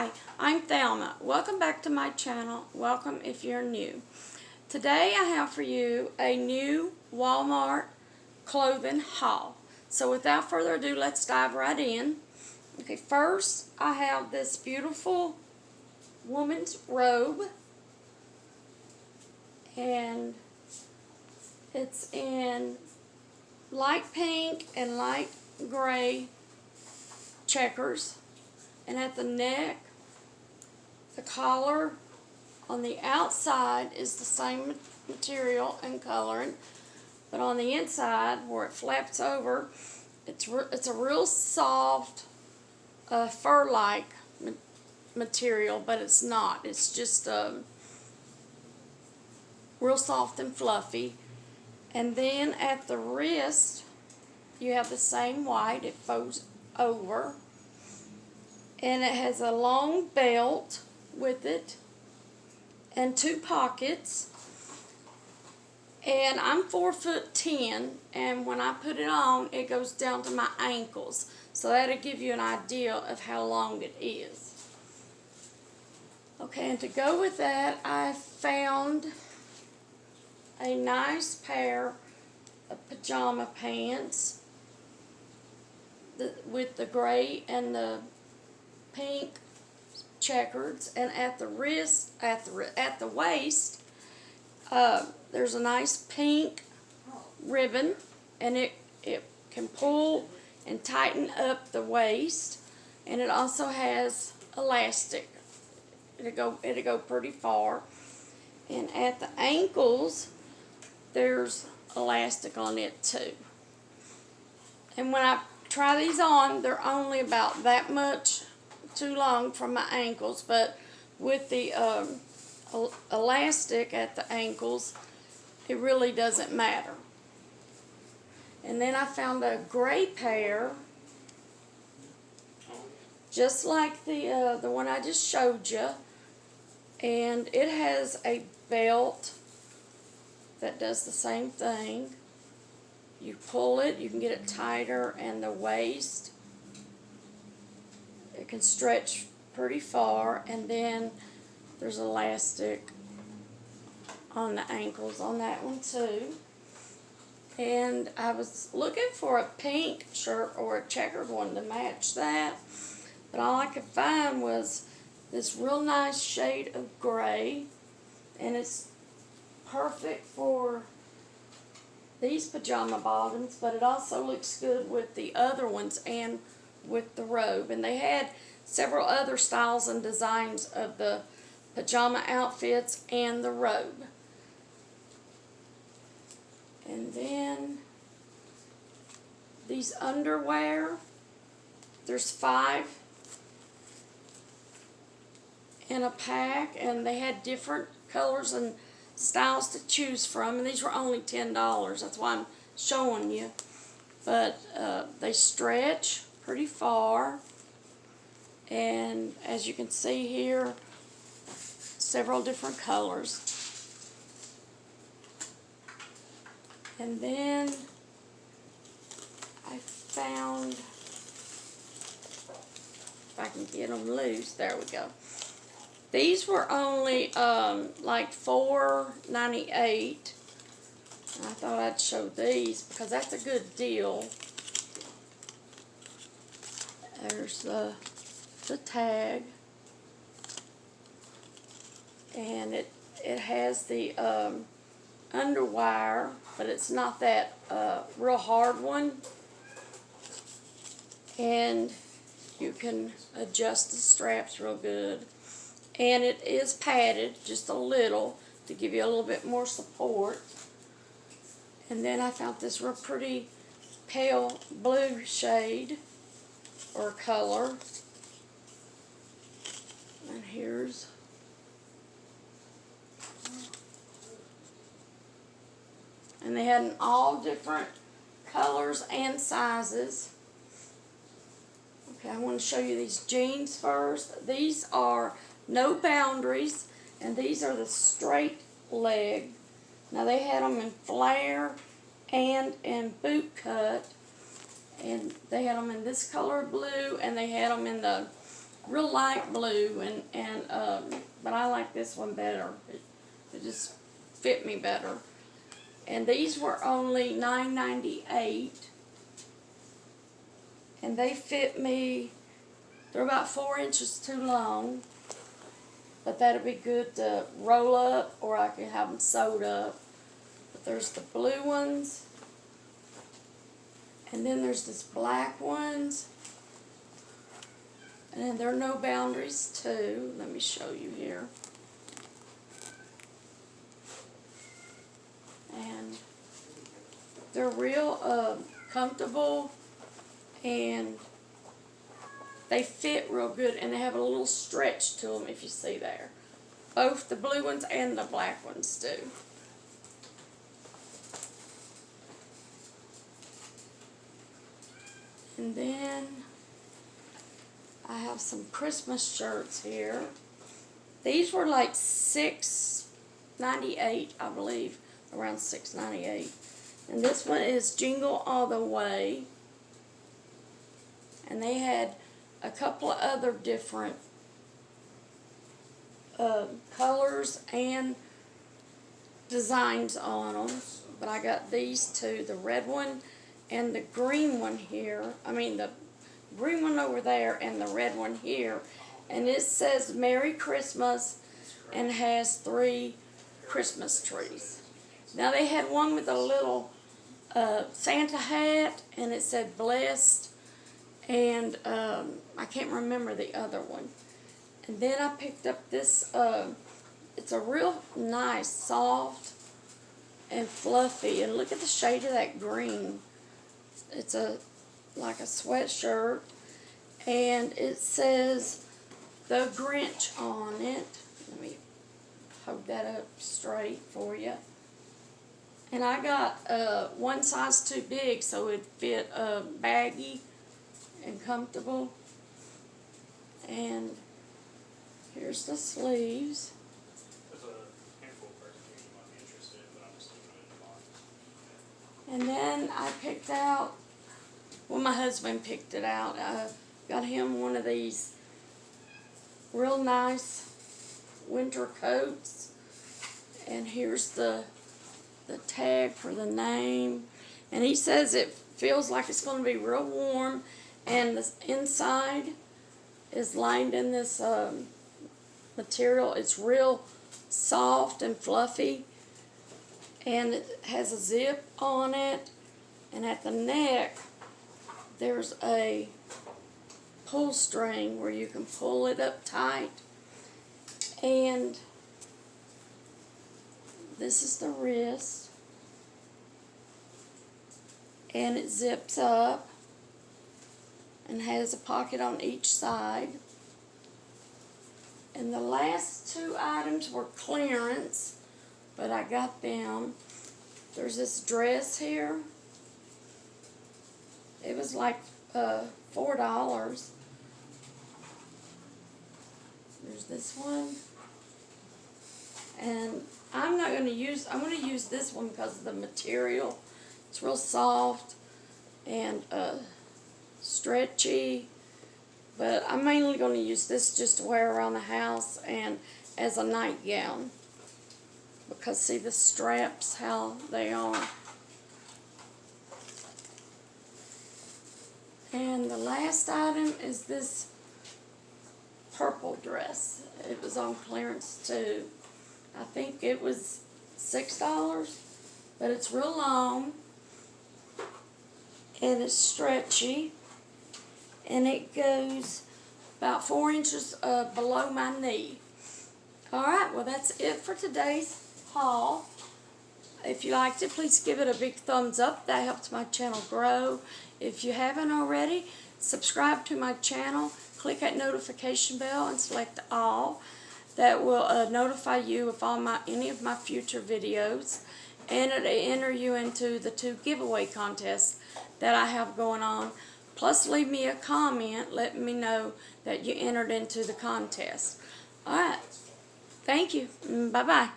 Hi, I'm Thelma. Welcome back to my channel. Welcome if you're new. Today I have for you a new Wal-Mart clothing haul. So without further ado, let's dive right in. Okay, first I have this beautiful woman's robe. And it's in light pink and light gray checkers. And at the neck, the collar on the outside is the same material and coloring, but on the inside, where it flaps over, it's a real soft fur-like material, but it's not. It's just real soft and fluffy. And then at the wrist, you have the same white. It folds over. And it has a long belt with it and two pockets. And I'm 4'10", and when I put it on, it goes down to my ankles. So that'll give you an idea of how long it is. Okay, and to go with that, I found a nice pair of pajama pants with the gray and the pink checkers, and at the wrist, at the waist, there's a nice pink ribbon, and it can pull and tighten up the waist, and it also has elastic. It'll go pretty far, and at the ankles, there's elastic on it too. And when I try these on, they're only about that much too long from my ankles, but with the elastic at the ankles, it really doesn't matter. And then I found a gray pair, just like the one I just showed you, and it has a belt that does the same thing. You pull it, you can get it tighter, and the waist, it can stretch pretty far, and then there's elastic on the ankles on that one too. And I was looking for a pink shirt or a checkered one to match that, but all I could find was this real nice shade of gray, and it's perfect for these pajama bottoms, but it also looks good with the other ones and with the robe. And they had several other styles and designs of the pajama outfits and the robe. And then these underwear, there's 5 in a pack, and they had different colors and styles to choose from, and these were only $10. That's why I'm showing you. But they stretch pretty far, and as you can see here, several different colors. And then I found, if I can get them loose, there we go. These were only like $4.98. I thought I'd show these because that's a good deal. There's the tag, and it has the underwire, but it's not that real hard one. And you can adjust the straps real good. And it is padded just a little to give you a little bit more support. And then I found this real pretty pale blue shade or color. And here's and they had in all different colors and sizes. Okay, I want to show you these jeans first. These are no boundaries, and these are the straight leg. Now they had them in flare and in boot cut, and they had them in this color blue, and they had them in the real light blue, but I like this one better. It just fit me better. And these were only $9.98, and they fit me. They're about 4 inches too long, but that'll be good to roll up, or I can have them sewed up. But there's the blue ones, and then there's this black ones, and then there are no boundaries too. Let me show you here. And they're real comfortable, and they fit real good, and they have a little stretch to them, if you see there. Both the blue ones and the black ones do. And then I have some Christmas shirts here. These were like $6.98, I believe, around $6.98. And this one is Jingle All the Way. And they had a couple of other different colors and designs on them. But I got these two, the red one and the green one here. I mean, the green one over there and the red one here. And it says Merry Christmas and has 3 Christmas trees. Now they had one with a little Santa hat, and it said blessed, and I can't remember the other one. And then I picked up this, it's a real nice, soft and fluffy, and look at the shade of that green. It's like a sweatshirt, and it says The Grinch on it. Let me hold that up straight for you. And I got one size too big, so it fit baggy and comfortable. And here's the sleeves. There's a handful of person here you might be interested in, but I'm just leaving it in the box. And then I picked out, well, my husband picked it out. I got him one of these real nice winter coats. And here's the tag for the name. And he says it feels like it's going to be real warm. And the inside is lined in this material. It's real soft and fluffy. And it has a zip on it. And at the neck, there's a pull string where you can pull it up tight. And this is the wrist. And it zips up and has a pocket on each side. And the last 2 items were clearance, but I got them. There's this dress here. It was like $4. There's this one. And I'm going to use this one because of the material. It's real soft and stretchy. But I'm mainly going to use this just to wear around the house and as a nightgown. Because see the straps, how they are. And the last item is this purple dress. It was on clearance too. I think it was $6, but it's real long. And it's stretchy. And it goes about 4 inches below my knee. Alright, well that's it for today's haul. If you liked it, please give it a big thumbs up. That helps my channel grow. If you haven't already, subscribe to my channel. Click that notification bell and select all. That will notify you of any of my future videos. And it'll enter you into the 2 giveaway contests that I have going on. Plus, leave me a comment letting me know that you entered into the contest. Alright. Thank you. Bye-bye.